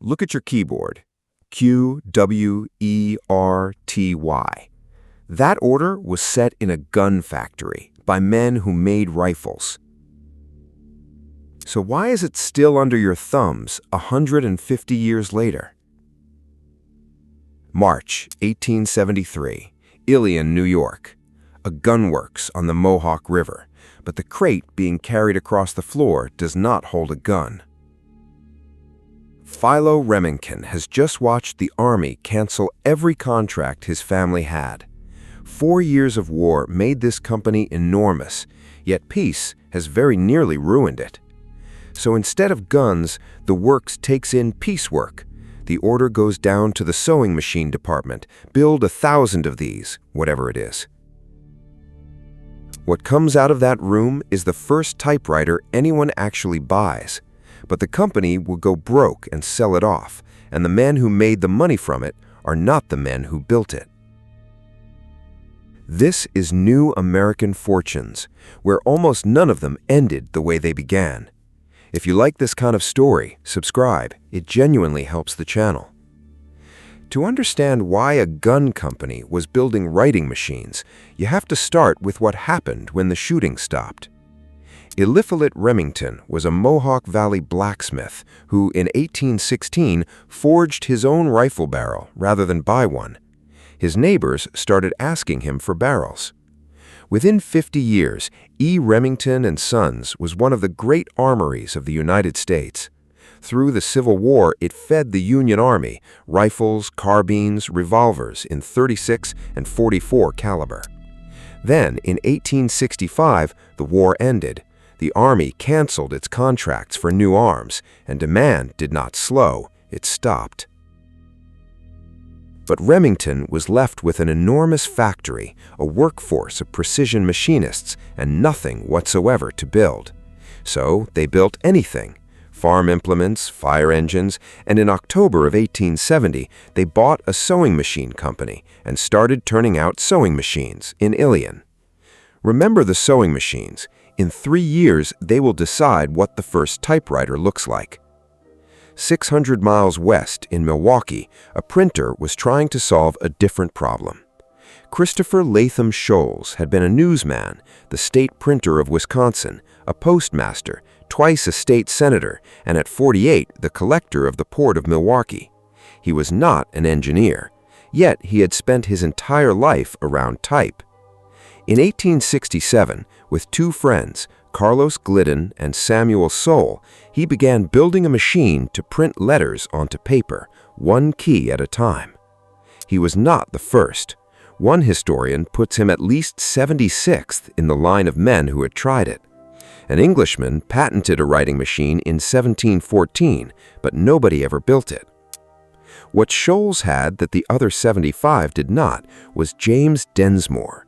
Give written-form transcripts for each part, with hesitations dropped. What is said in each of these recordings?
look at your keyboard. QWERTY. That order was set in a gun factory by men who made rifles. So why is it still under your thumbs 150 years later? March 1873, Ilion, New York. A gunworks on the Mohawk River, but the crate being carried across the floor does not hold a gun. Philo Remington has just watched the Army cancel every contract his family had. 4 years of war made this company enormous, yet peace has very nearly ruined it. So instead of guns, the works takes in piecework. The order goes down to the sewing machine department. Build 1,000 of these, whatever it is. What comes out of that room is the first typewriter anyone actually buys. But the company will go broke and sell it off, and the men who made the money from it are not the men who built it. This is New American Fortunes, where almost none of them ended the way they began. If you like this kind of story, subscribe. It genuinely helps the channel. To understand why a gun company was building writing machines, you have to start with what happened when the shooting stopped. Eliphalet Remington was a Mohawk Valley blacksmith who, in 1816, forged his own rifle barrel rather than buy one. His neighbors started asking him for barrels. Within 50 years, E. Remington and Sons was one of the great armories of the United States. Through the Civil War, it fed the Union Army rifles, carbines, revolvers in .36 and .44 caliber. Then, in 1865, the war ended. The Army canceled its contracts for new arms, and demand did not slow, it stopped. But Remington was left with an enormous factory, a workforce of precision machinists, and nothing whatsoever to build. So they built anything: farm implements, fire engines, and in October of 1870, they bought a sewing machine company and started turning out sewing machines in Ilion. Remember the sewing machines. In 3 years, they will decide what the first typewriter looks like. 600 miles west in Milwaukee, a printer was trying to solve a different problem. Christopher Latham Sholes had been a newsman, the state printer of Wisconsin, a postmaster, twice a state senator, and at 48, the collector of the port of Milwaukee. He was not an engineer, yet he had spent his entire life around type. In 1867, with 2 friends, Carlos Glidden and Samuel Soule, he began building a machine to print letters onto paper, 1 key at a time. He was not the first. One historian puts him at least 76th in the line of men who had tried it. An Englishman patented a writing machine in 1714, but nobody ever built it. What Sholes had that the other 75 did not was James Densmore.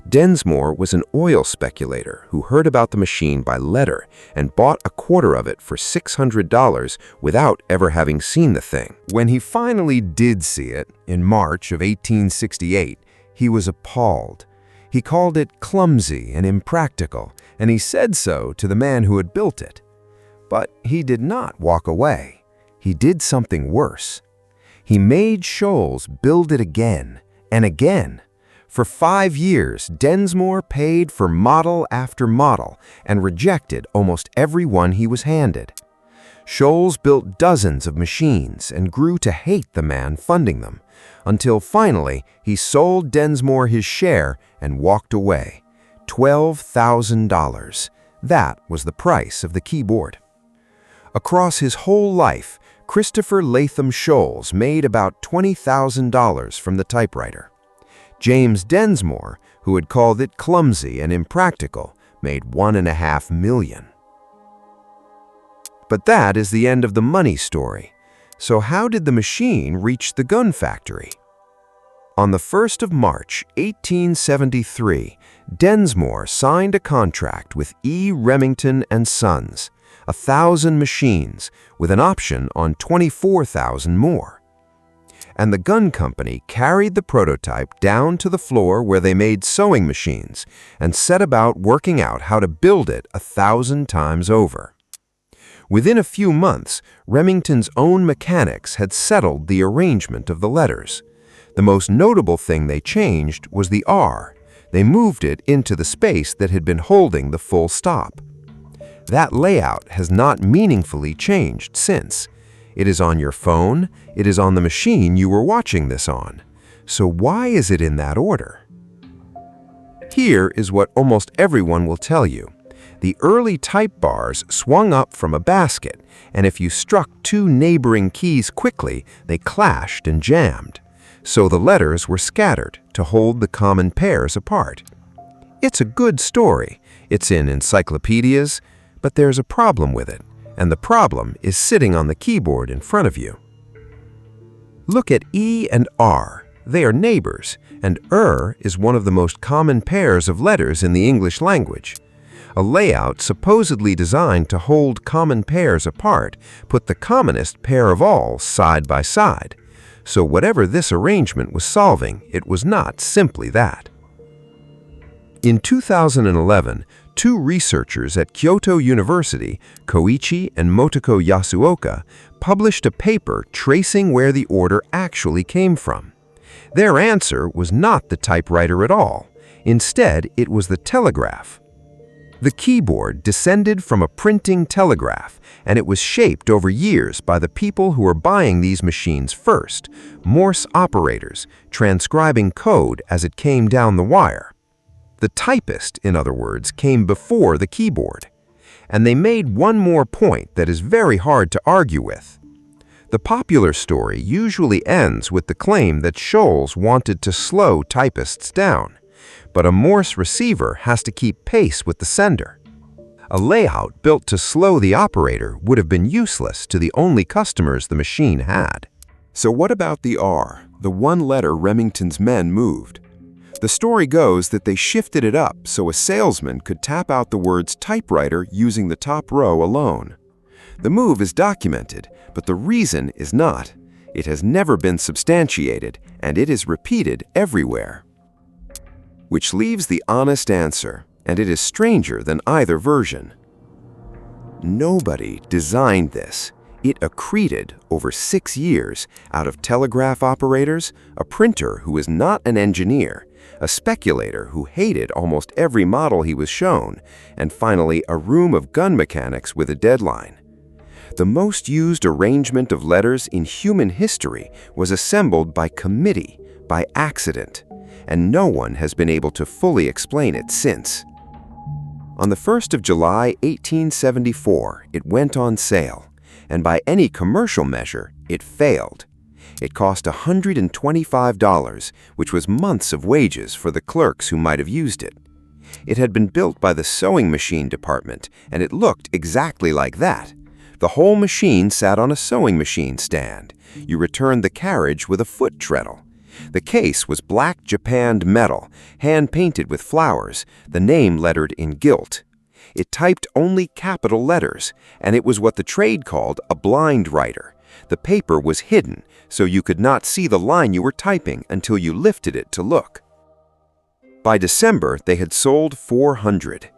Densmore was an oil speculator who heard about the machine by letter and bought a quarter of it for $600 without ever having seen the thing. When he finally did see it, in March of 1868, he was appalled. He called it clumsy and impractical, and he said so to the man who had built it. But he did not walk away. He did something worse. He made Sholes build it again and again. For 5 years, Densmore paid for model after model and rejected almost every one he was handed. Sholes built dozens of machines and grew to hate the man funding them, until finally he sold Densmore his share and walked away. $12,000. That was the price of the keyboard. Across his whole life, Christopher Latham Sholes made about $20,000 from the typewriter. James Densmore, who had called it clumsy and impractical, made $1.5 million. But that is the end of the money story. So how did the machine reach the gun factory? On the 1st of March, 1873, Densmore signed a contract with E. Remington and Sons, 1,000 machines, with an option on 24,000 more. And the gun company carried the prototype down to the floor where they made sewing machines and set about working out how to build it 1,000 times over. Within a few months, Remington's own mechanics had settled the arrangement of the letters. The most notable thing they changed was the R. They moved it into the space that had been holding the full stop. That layout has not meaningfully changed since. It is on your phone, it is on the machine you were watching this on. So why is it in that order? Here is what almost everyone will tell you. The early type bars swung up from a basket, and if you struck two neighboring keys quickly, they clashed and jammed. So the letters were scattered to hold the common pairs apart. It's a good story. It's in encyclopedias, but there's a problem with it, and the problem is sitting on the keyboard in front of you. Look at E and R. They are neighbors, and is one of the most common pairs of letters in the English language. A layout supposedly designed to hold common pairs apart put the commonest pair of all side by side. So whatever this arrangement was solving, it was not simply that. In 2011, two researchers at Kyoto University, Koichi and Motoko Yasuoka, published a paper tracing where the order actually came from. Their answer was not the typewriter at all. Instead, it was the telegraph. The keyboard descended from a printing telegraph, and it was shaped over years by the people who were buying these machines first, Morse operators, transcribing code as it came down the wire. The typist, in other words, came before the keyboard. And they made one more point that is very hard to argue with. The popular story usually ends with the claim that Scholz wanted to slow typists down. But a Morse receiver has to keep pace with the sender. A layout built to slow the operator would have been useless to the only customers the machine had. So what about the R, the one letter Remington's men moved? The story goes that they shifted it up so a salesman could tap out the words typewriter using the top row alone. The move is documented, but the reason is not. It has never been substantiated, and it is repeated everywhere. Which leaves the honest answer, and it is stranger than either version. Nobody designed this. It accreted over 6 years out of telegraph operators, a printer who is not an engineer, a speculator who hated almost every model he was shown, and finally a room of gun mechanics with a deadline. The most used arrangement of letters in human history was assembled by committee, by accident, and no one has been able to fully explain it since. On the 1st of July, 1874, it went on sale, and by any commercial measure, it failed. It cost $125, which was months of wages for the clerks who might have used it. It had been built by the sewing machine department, and it looked exactly like that. The whole machine sat on a sewing machine stand. You returned the carriage with a foot treadle. The case was black japanned metal, hand-painted with flowers, the name lettered in gilt. It typed only capital letters, and it was what the trade called a blind writer. The paper was hidden, so you could not see the line you were typing until you lifted it to look. By December, they had sold 400.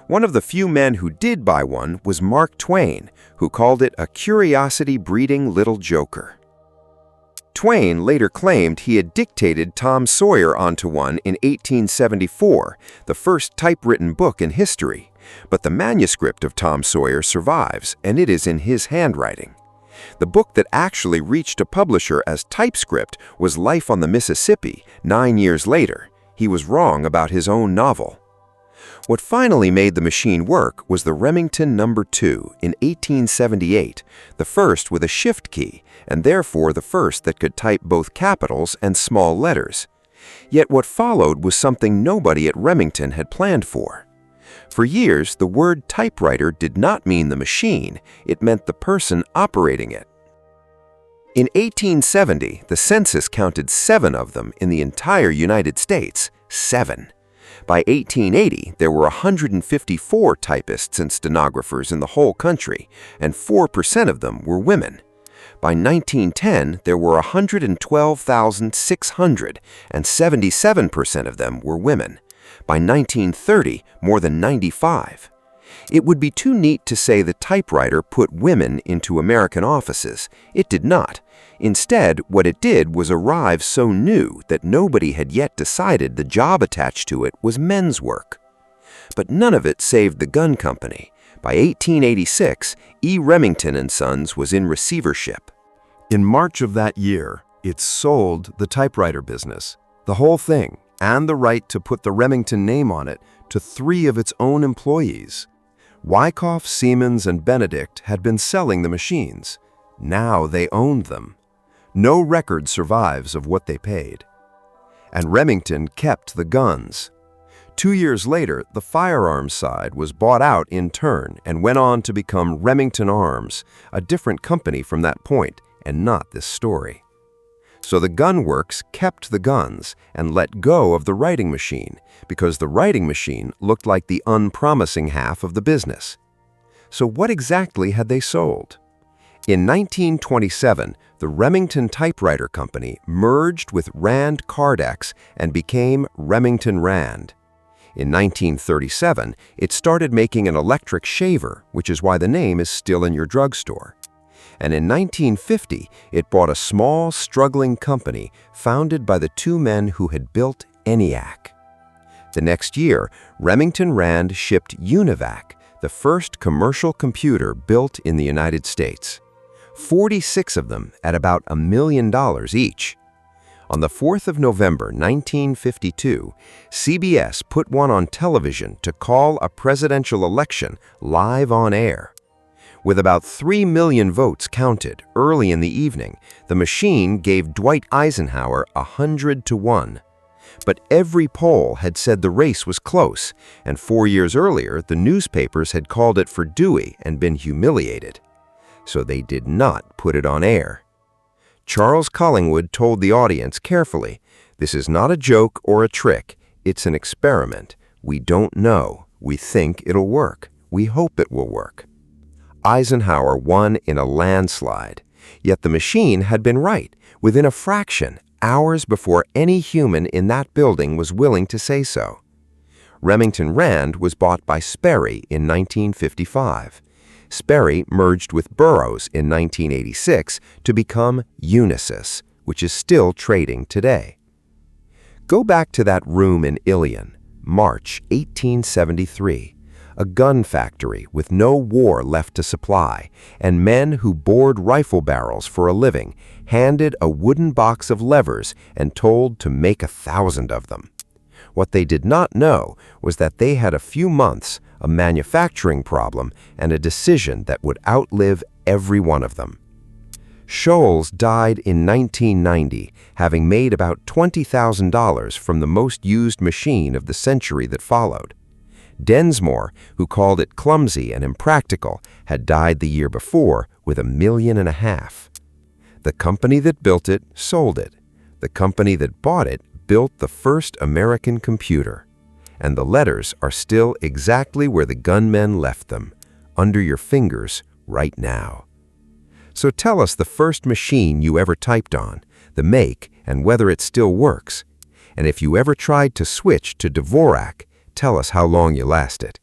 One of the few men who did buy one was Mark Twain, who called it a curiosity-breeding little joker. Twain later claimed he had dictated Tom Sawyer onto one in 1874, the first typewritten book in history, but the manuscript of Tom Sawyer survives, and it is in his handwriting. The book that actually reached a publisher as typescript was Life on the Mississippi, 9 years later. He was wrong about his own novel. What finally made the machine work was the Remington No. 2 in 1878, the first with a shift key, and therefore the first that could type both capitals and small letters. Yet what followed was something nobody at Remington had planned for. For years, the word typewriter did not mean the machine, it meant the person operating it. In 1870, the census counted 7 of them in the entire United States, 7. By 1880, there were 154 typists and stenographers in the whole country, and 4% of them were women. By 1910, there were 112,600, and 77% of them were women. By 1930, more than 95. It would be too neat to say the typewriter put women into American offices. It did not. Instead, what it did was arrive so new that nobody had yet decided the job attached to it was men's work. But none of it saved the gun company. By 1886, E. Remington and Sons was in receivership. In March of that year, it sold the typewriter business, the whole thing, and the right to put the Remington name on it to 3 of its own employees. Wyckoff, Siemens, and Benedict had been selling the machines. Now they owned them. No record survives of what they paid. And Remington kept the guns. 2 years later, the firearms side was bought out in turn and went on to become Remington Arms, a different company from that point, and not this story. So the gun works kept the guns and let go of the writing machine, because the writing machine looked like the unpromising half of the business. So what exactly had they sold? In 1927, the Remington Typewriter Company merged with Rand Cardex and became Remington Rand. In 1937, it started making an electric shaver, which is why the name is still in your drugstore. And in 1950, it bought a small, struggling company founded by the 2 men who had built ENIAC. The next year, Remington Rand shipped UNIVAC, the first commercial computer built in the United States. 46 of them at about $1 million each. On the 4th of November, 1952, CBS put one on television to call a presidential election live on air. With about 3 million votes counted early in the evening, the machine gave Dwight Eisenhower 100-1. But every poll had said the race was close, and 4 years earlier, the newspapers had called it for Dewey and been humiliated. So they did not put it on air. Charles Collingwood told the audience carefully, "This is not a joke or a trick. It's an experiment. We don't know. We think it'll work. We hope it will work." Eisenhower won in a landslide. Yet the machine had been right, within a fraction, hours before any human in that building was willing to say so. Remington Rand was bought by Sperry in 1955. Sperry merged with Burroughs in 1986 to become Unisys, which is still trading today. Go back to that room in Ilion, March 1873, a gun factory with no war left to supply, and men who bored rifle barrels for a living, handed a wooden box of levers and told to make 1,000 of them. What they did not know was that they had a few months, a manufacturing problem, and a decision that would outlive every one of them. Scholes died in 1990, having made about $20,000 from the most used machine of the century that followed. Densmore, who called it clumsy and impractical, had died the year before with $1.5 million. The company that built it sold it. The company that bought it built the first American computer. And the letters are still exactly where the gunmen left them, under your fingers right now. So tell us the first machine you ever typed on, the make, and whether it still works. And if you ever tried to switch to Dvorak, tell us how long you lasted.